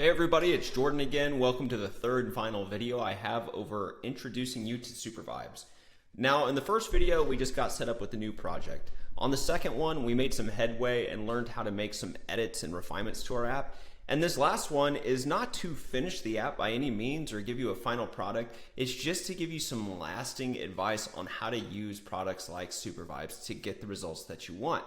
Hey everybody, it's Jordan again. Welcome to the third and final video I have over introducing you to Supervibes. Now, in the first video, we just got set up with the new project. On the second one, we made some headway and learned how to make some edits and refinements to our app. And this last one is not to finish the app by any means or give you a final product. It's just to give you some lasting advice on how to use products like Supervibes to get the results that you want.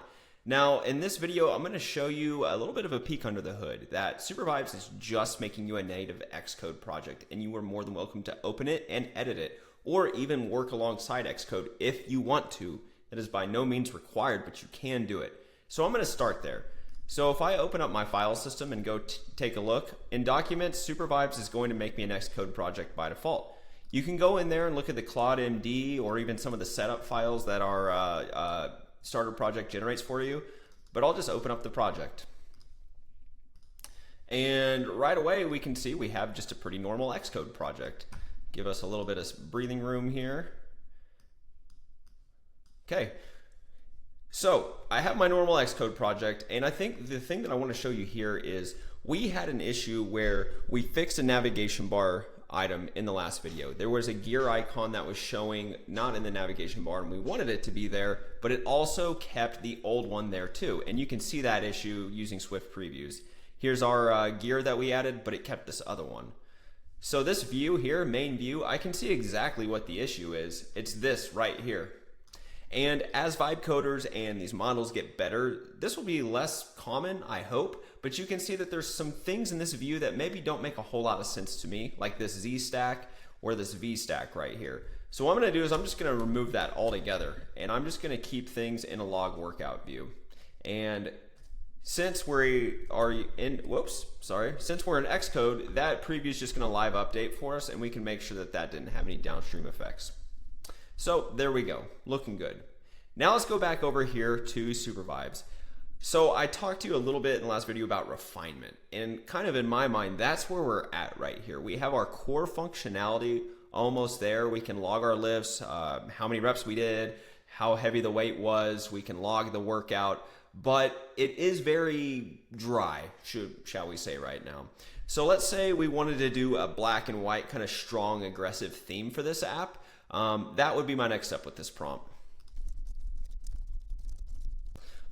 Now, in this video, I'm going to show you a little bit of a peek under the hood that Supervibes is just making you a native Xcode project, and you are more than welcome to open it and edit it, or even work alongside Xcode if you want to. That is by no means required, but you can do it. So I'm going to start there. So if I open up my file system and go take a look, in Documents, Supervibes is going to make me an Xcode project by default. You can go in there and look at the Claude MD or even some of the setup files that our starter project generates for you, but I'll just open up the project. And right away we can see we have just a pretty normal Xcode project. Give us a little bit of breathing room here. Okay, so I have my normal Xcode project, and I think the thing that I want to show you here is we had an issue where we fixed a navigation bar item in the last video. There was a gear icon that was showing not in the navigation bar, and we wanted it to be there, but it also kept the old one there too. And you can see that issue using Swift previews. Here's our gear that we added, but it kept this other one. So this view here, main view, I can see exactly what the issue is. It's this right here. And as vibe coders and these models get better, this will be less common, I hope, but you can see that there's some things in this view that maybe don't make a whole lot of sense to me, like this Z stack or this V stack right here. So what I'm gonna do is I'm just gonna remove that altogether, and I'm just gonna keep things in a log workout view. And since we are in, since we're in Xcode, that preview is just gonna live update for us, and we can make sure that that didn't have any downstream effects. So there we go, looking good. Now let's go back over here to Supervibes. So I talked to you a little bit in the last video about refinement, and kind of in my mind, that's where we're at right here. We have our core functionality almost there. We can log our lifts, how many reps we did, how heavy the weight was, we can log the workout, but it is very dry, shall we say right now. So let's say we wanted to do a black and white kind of strong, aggressive theme for this app. That would be my next step with this prompt.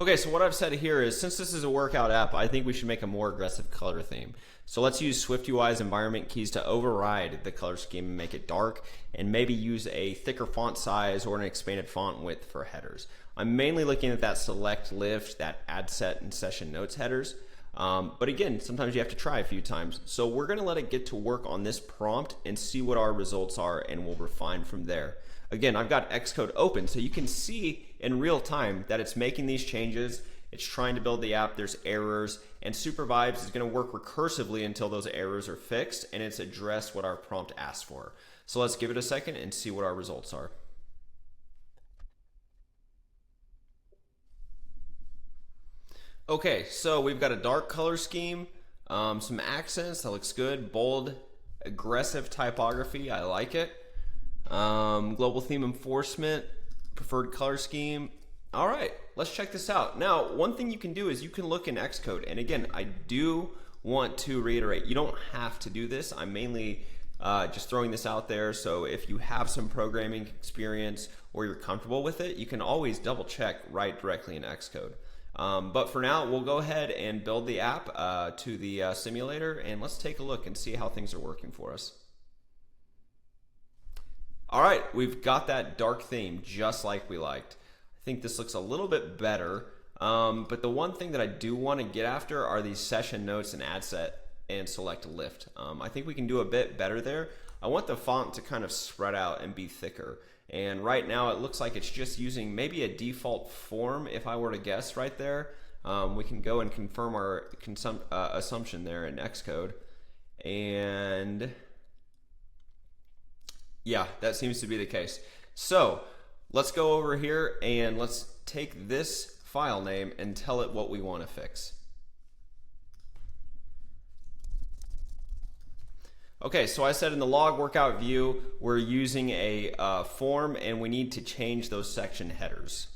Okay, so what I've said here is, since this is a workout app, I think we should make a more aggressive color theme. So let's use SwiftUI's environment keys to override the color scheme and make it dark, and maybe use a thicker font size or an expanded font width for headers. I'm mainly looking at that select lift, that add set and session notes headers. But again, sometimes you have to try a few times. So we're gonna let it get to work on this prompt and see what our results are, and we'll refine from there. Again, I've got Xcode open, so you can see in real time that it's making these changes. It's trying to build the app, there's errors, and Supervibes is gonna work recursively until those errors are fixed and it's addressed what our prompt asked for. So let's give it a second and see what our results are. Okay, so we've got a dark color scheme, some accents, that looks good, bold, aggressive typography, I like it. Global theme enforcement, preferred color scheme. All right, let's check this out. Now, one thing you can do is you can look in Xcode, and again, I do want to reiterate, you don't have to do this. I'm mainly just throwing this out there, so if you have some programming experience or you're comfortable with it, you can always double check right directly in Xcode. But for now, we'll go ahead and build the app to the simulator, and let's take a look and see how things are working for us. All right, we've got that dark theme just like we liked. I think this looks a little bit better, but the one thing that I do want to get after are these session notes and add set and select lift. I think we can do a bit better there. I want the font to kind of spread out and be thicker. And right now it looks like it's just using maybe a default form, if I were to guess right there. We can go and confirm our assumption there in Xcode. And yeah, that seems to be the case. So let's go over here and let's take this file name and tell it what we want to fix. Okay, so I said in the log workout view, we're using a form, and we need to change those section headers.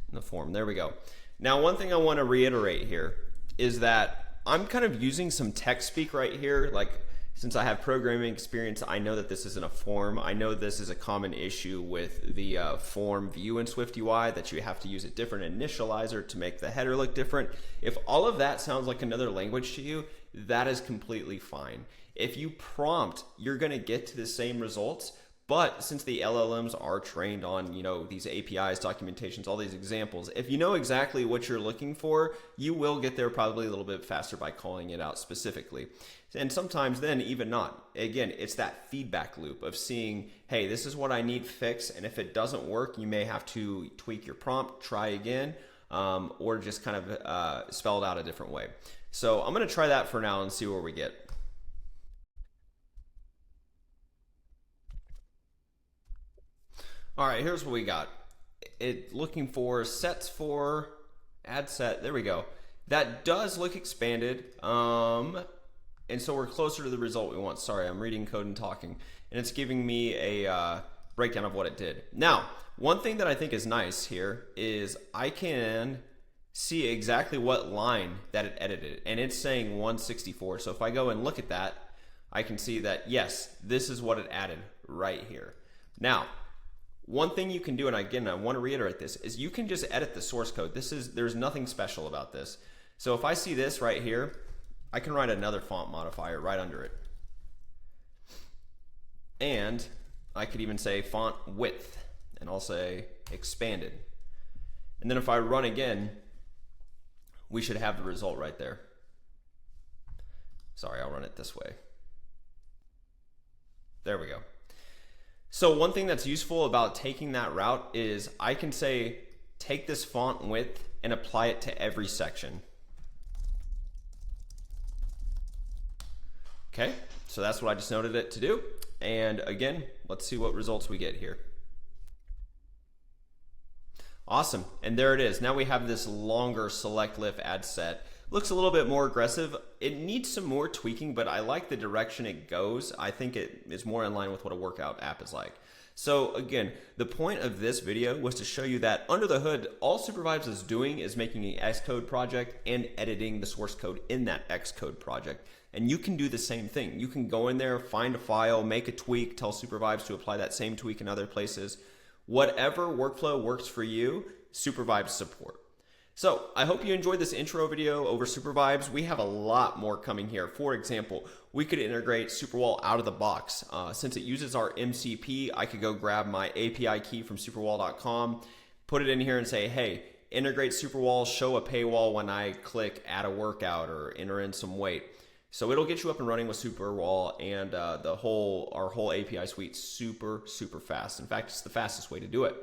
In the form, there we go. Now, one thing I want to reiterate here. is that I'm kind of using some tech speak right here. Like, since I have programming experience, I know that this isn't a form. I know this is a common issue with the form view in SwiftUI, that you have to use a different initializer to make the header look different. If all of that sounds like another language to you, that is completely fine. If you prompt, you're going to get to the same results. But since the LLMs are trained on, these APIs, documentations, all these examples, if you know exactly what you're looking for, you will get there probably a little bit faster by calling it out specifically. And sometimes then even not. Again, it's that feedback loop of seeing, hey, this is what I need fixed. And if it doesn't work, you may have to tweak your prompt, try again, or just kind of spell it out a different way. So I'm going to try that for now and see where we get. All right, here's what we got. Looking for sets for add set. There we go. That does look expanded. And so we're closer to the result we want. Sorry, I'm reading code and talking. And it's giving me a breakdown of what it did. Now, one thing that I think is nice here is I can see exactly what line that it edited. And it's saying 164. So if I go and look at that, I can see that, yes, this is what it added right here. Now, one thing you can do, and again, I want to reiterate this, is you can just edit the source code. There's nothing special about this. So if I see this right here, I can write another font modifier right under it. And I could even say font width, and I'll say expanded. And then if I run again, we should have the result right there. Sorry, I'll run it this way. There we go. So one thing that's useful about taking that route is I can say, take this font width and apply it to every section. Okay, so that's what I just noted it to do. And again, let's see what results we get here. Awesome, and there it is. Now we have this longer select lift add set. Looks a little bit more aggressive. It needs some more tweaking, but I like the direction it goes. I think it is more in line with what a workout app is like. So again, the point of this video was to show you that under the hood, all Supervibes is doing is making an Xcode project and editing the source code in that Xcode project. And you can do the same thing. You can go in there, find a file, make a tweak, tell Supervibes to apply that same tweak in other places. Whatever workflow works for you, Supervibes support. So I hope you enjoyed this intro video over Supervibes. We have a lot more coming here. For example, we could integrate Superwall out of the box. Since it uses our MCP, I could go grab my API key from superwall.com, put it in here and say, hey, integrate Superwall, show a paywall when I click add a workout or enter in some weight. So it'll get you up and running with Superwall and our whole API suite super fast. In fact, it's the fastest way to do it.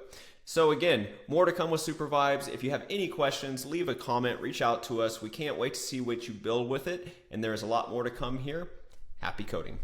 So again, more to come with Supervibes. If you have any questions, leave a comment, reach out to us. We can't wait to see what you build with it. And there is a lot more to come here. Happy coding.